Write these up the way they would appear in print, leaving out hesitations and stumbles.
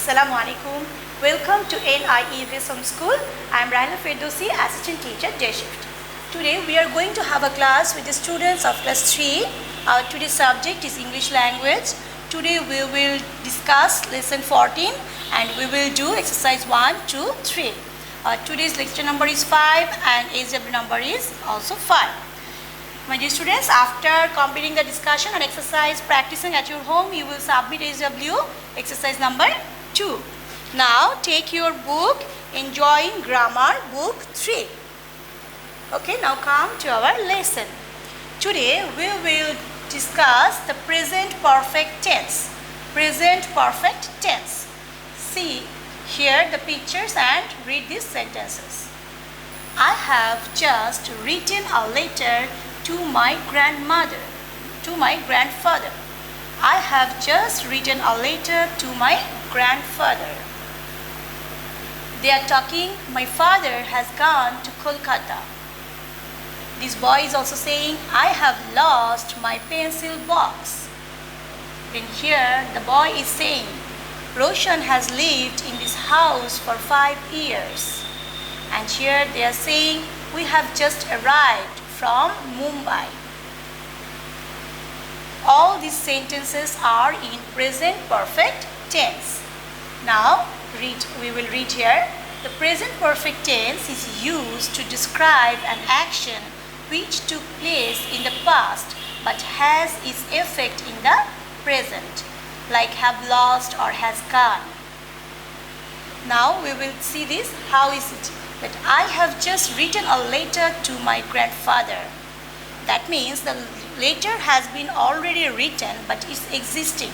Assalamu alaikum. Welcome to NIE Visum School. I am Rahila Firdausi, Assistant Teacher, Day Shift. Today we are going to have a class with the students of class 3. Our today's subject is English language. Today we will discuss lesson 14 and we will do exercise 1, 2, 3. Today's lecture number is 5 and ASW number is also 5. My dear students, after completing the discussion and exercise practicing at your home, you will submit ASW exercise number 2. Now take your book, Enjoying Grammar, book 3. Okay, now come to our lesson. Today we will discuss the present perfect tense. Present perfect tense. See here the pictures and read these sentences. I have just written a letter to my grandmother, to my grandfather. I have just written a letter to my grandfather. They are talking, my father has gone to Kolkata. This boy is also saying, I have lost my pencil box. Then here the boy is saying, Roshan has lived in this house for 5 years. And here they are saying, we have just arrived from Mumbai. All these sentences are in present perfect tense. Now we will read here. The present perfect tense is used to describe an action which took place in the past but has its effect in the present, like have lost or has gone. Now we will see this. How is it? That I have just written a letter to my grandfather. That means the letter has been already written but is existing.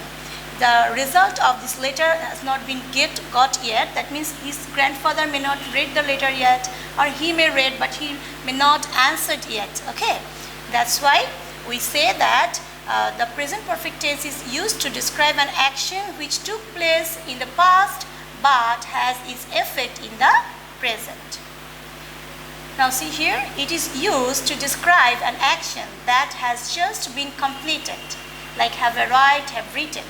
The result of this letter has not been got yet. That means his grandfather may not read the letter yet, or he may read but he may not answer it yet. Okay, that's why we say that the present perfect tense is used to describe an action which took place in the past but has its effect in the present. Now see here, it is used to describe an action that has just been completed, like have arrived, have written.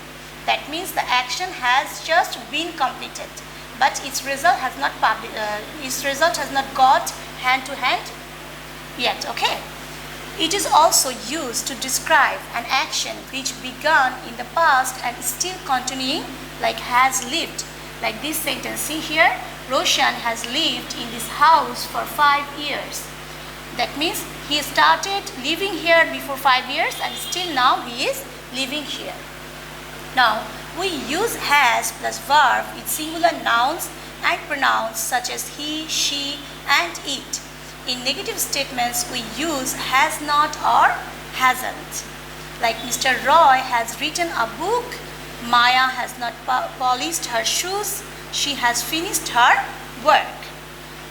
That means the action has just been completed, but its result has not got hand to hand yet. Okay. It is also used to describe an action which began in the past and is still continuing, like has lived. Like this sentence, see here, Roshan has lived in this house for 5 years. That means he started living here before 5 years and still now he is living here. Now we use has plus verb with singular nouns and pronouns such as he, she and it. In negative statements we use has not or hasn't. Like Mr. Roy has written a book, Maya has not polished her shoes, she has finished her work.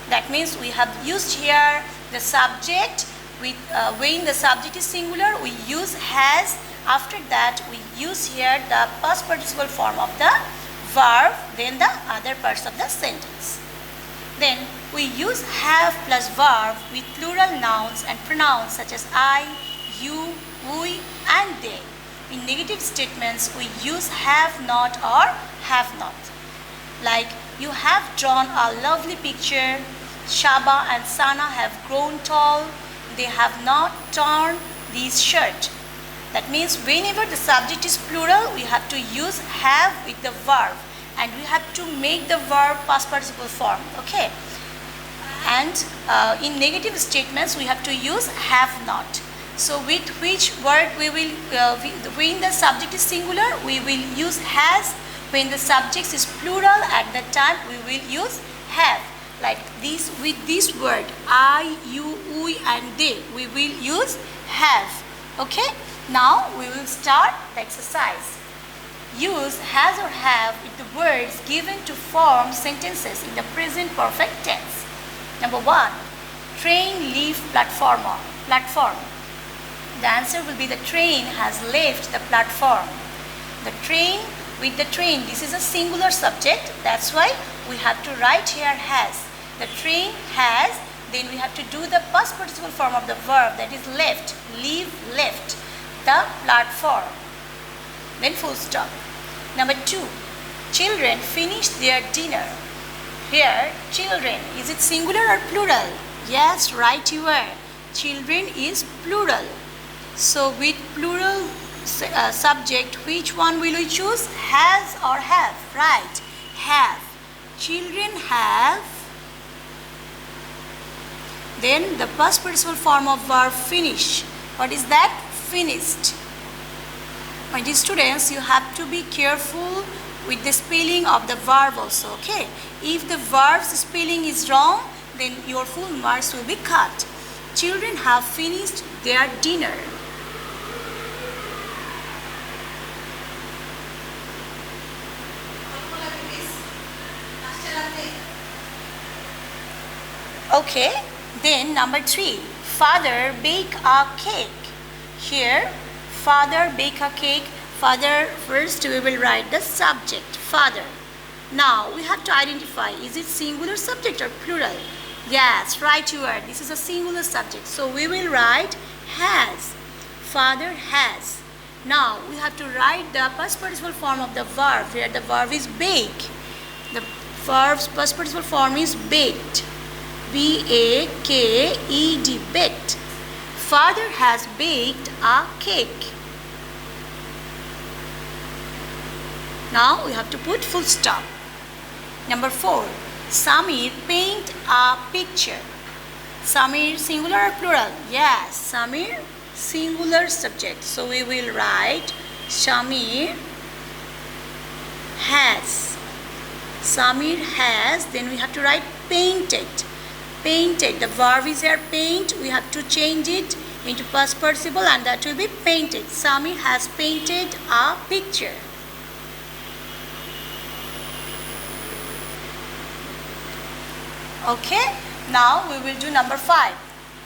That means we have used here the subject with when the subject is singular we use has. After that we use here the past participle form of the verb, then the other parts of the sentence. Then we use have plus verb with plural nouns and pronouns such as I, you, we and they. In negative statements we use have not or have not. Like you have drawn a lovely picture, Shaba and Sana have grown tall, they have not torn this shirt. That means whenever the subject is plural, we have to use have with the verb and we have to make the verb past participle form. Okay. And in negative statements, we have to use have not. So with which word we will, when the subject is singular, we will use has. When the subject is plural, at that time we will use have. Like this, with this word, I, you, we and they, we will use have. Okay. Now we will start the exercise. Use has or have with the words given to form sentences in the present perfect tense. Number 1, train leave platform. The answer will be the train has left the platform. The train with the train, this is a singular subject. That's why we have to write here has. The train has, then we have to do the past participle form of the verb, that is left, leave, left the platform. Then full stop. Number 2, Children finished their dinner. Here, children, is it singular or plural? Yes, right you are. Children is plural. So with plural subject, which one will we choose? Has or have? Right, have. Children have. Then the past participle form of verb finish. What is that? Finished. My dear students, you have to be careful with the spelling of the verb also, okay? If the verb's spelling is wrong, then your full marks will be cut. Children have finished their dinner. Okay, then number 3, father bake a cake. Here, father bake a cake. Father, first we will write the subject, father. Now we have to identify, is it singular subject or plural? Yes, right you are. This is a singular subject. So we will write has. Father has. Now we have to write the past participle form of the verb. Here the verb is bake. The verb's past participle form is baked. B-A-K-E-D, baked. Father has baked a cake. Now we have to put full stop. Number 4, Samir paint a picture. Samir, singular or plural? Yes, Samir, singular subject. So we will write Samir has. Samir has, then we have to write painted. Painted, the verb is here paint, we have to change it into past participle and that will be painted. Samir has painted a picture. Okay, now we will do number 5.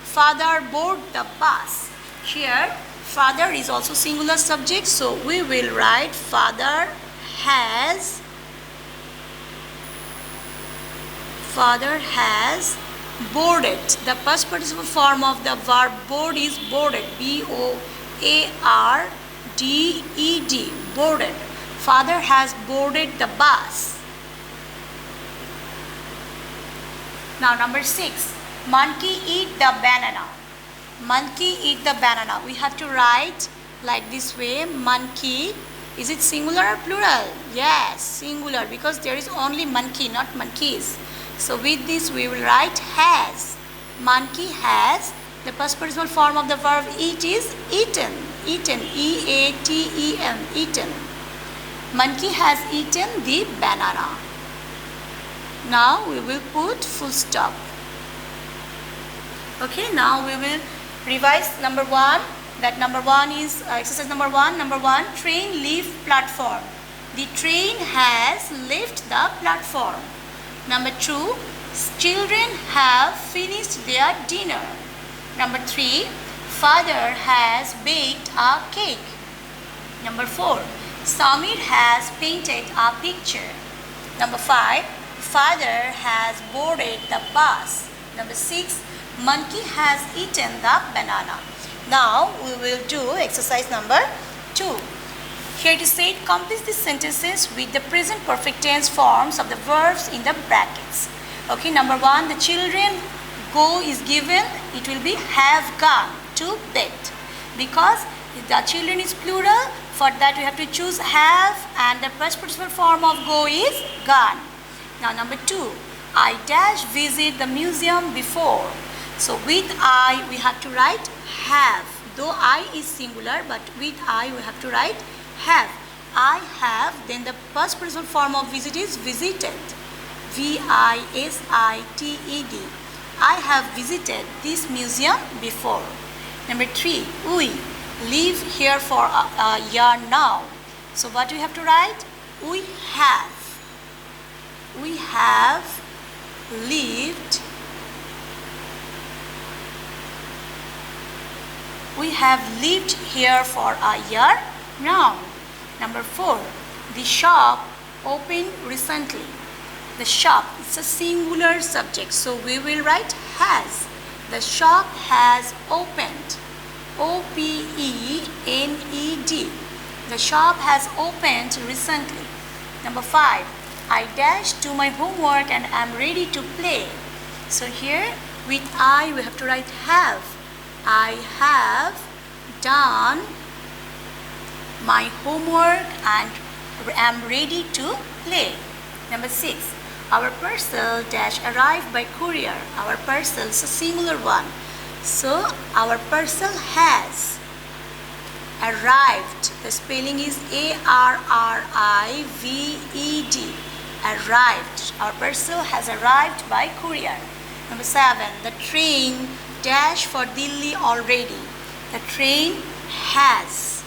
Father board the bus. Here, father is also singular subject, so we will write father has. Father has boarded. The past participle form of the verb board is boarded. B-O-A-R-D-E-D. Boarded. Father has boarded the bus. Now number 6. Monkey eat the banana. Monkey eat the banana. We have to write like this way. Monkey. Is it singular or plural? Yes, singular, because there is only monkey, not monkeys. So with this we will write has. Monkey has. The past participle form of the verb eat is eaten. Eaten. E-A-T-E-N. Eaten. Monkey has eaten the banana. Now we will put full stop. Okay, now we will revise number 1. That number 1 is exercise number 1. Number 1, train leave platform. The train has left the platform. Number 2, children have finished their dinner. Number 3, father has baked a cake. Number 4, Samir has painted a picture. Number 5, father has boarded the bus. Number 6, monkey has eaten the banana. Now we will do exercise number 2. Here it is said, complete these sentences with the present perfect tense forms of the verbs in the brackets. Okay, number 1, the children go is given, it will be have gone to bed. Because the children is plural, for that we have to choose have, and the past participle form of go is gone. Now number 2, I dash visit the museum before. So with I we have to write have. Though I is singular, but with I we have to write have. I have, then the past participle form of visit is visited. V-I-S-I-T-E-D. I have visited this museum before. Number 3, we live here for a year now. So what do we have to write? We have. We have lived. We have lived here for a year now. Number 4, the shop opened recently. The shop is a singular subject, so we will write has. The shop has opened. O-P-E-N-E-D. The shop has opened recently. Number 5, I dash do my homework and am ready to play. So here with I we have to write have. I have done my homework and am ready to play. Number 6, our parcel dash arrived by courier. Our parcel is a singular one. So our parcel has arrived. The spelling is A-R-R-I-V-E-D. Arrived. Our parcel has arrived by courier. Number 7, the train dash for Delhi already. The train has.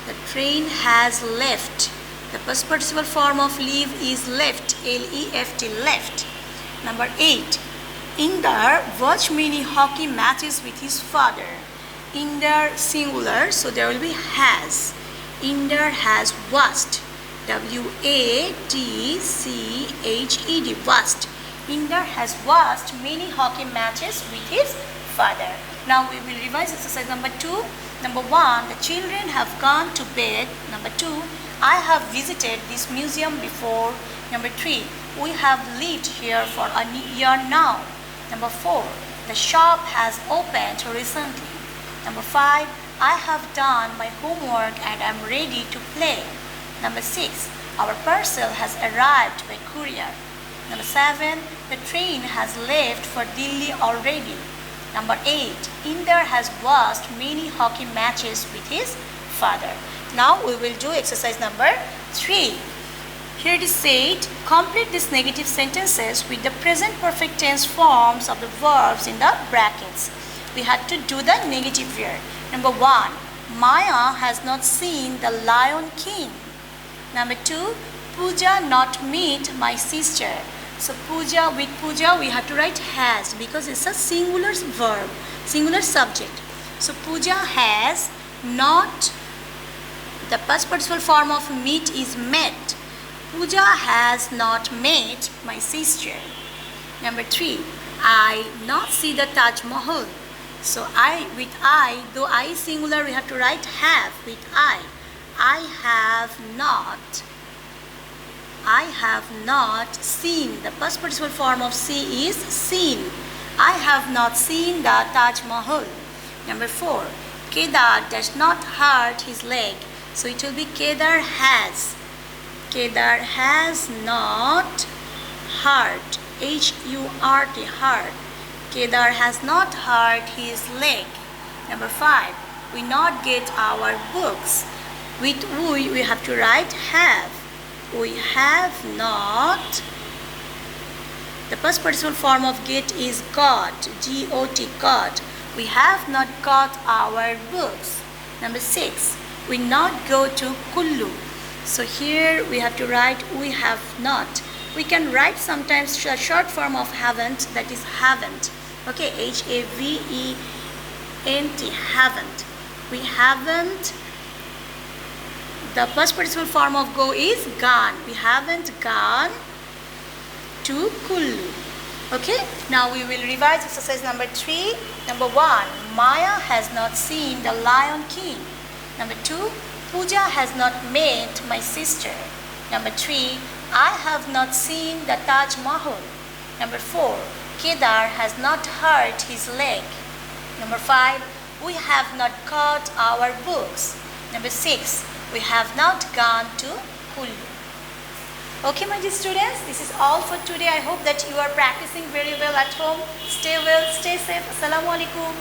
The train has left. The past participle form of leave is left. L-E-F-T, left. Number 8, Inder watched many hockey matches with his father. Inder singular, so there will be has. Inder has watched. W-A-T-C-H-E-D, watched. Inder has watched many hockey matches with his father. Now we will revise exercise number 2. Number 1, the children have gone to bed. Number 2, I have visited this museum before. Number 3, we have lived here for a year now. Number 4, the shop has opened recently. Number 5, I have done my homework and am ready to play. Number 6, our parcel has arrived by courier. Number 7, the train has left for Delhi already. Number 8, Inder has watched many hockey matches with his father. Now we will do exercise number 3. Here it is said, complete these negative sentences with the present perfect tense forms of the verbs in the brackets. We had to do the negative here. Number 1, Maya has not seen the Lion King. Number 2, Pooja not meet my sister. So Pooja, with Pooja we have to write has because it's a singular verb, singular subject. So Pooja has not, the past participle form of meet is met. Pooja has not met my sister. Number 3, I not see the Taj Mahal. So I, with I, though I is singular, we have to write have with I. I have not seen. The past participle form of see is seen. I have not seen the Taj Mahal. Number 4, Kedar does not hurt his leg. So it will be Kedar has. Kedar has not hurt. H-U-R-T, hurt. Kedar has not hurt his leg. Number 5, we not get our books. With we have to write have. We have not. The past participle form of get is got. G-O-T, got. We have not got our books. Number 6, we not go to Kullu. So here we have to write we have not. We can write sometimes a short form of haven't, that is haven't. Okay, H-A-V-E-N-T, haven't. We haven't. The past participle form of go is gone. We haven't gone to Kullu. Okay, now we will revise exercise number 3. Number 1, Maya has not seen the Lion King. Number 2, Pooja has not met my sister. Number 3, I have not seen the Taj Mahal. Number 4, Kedar has not hurt his leg. Number 5, we have not got our books. Number 6, we have not gone to Kullu. Okay, my dear students, this is all for today. I hope that you are practicing very well at home. Stay well, stay safe. Assalamu alaikum.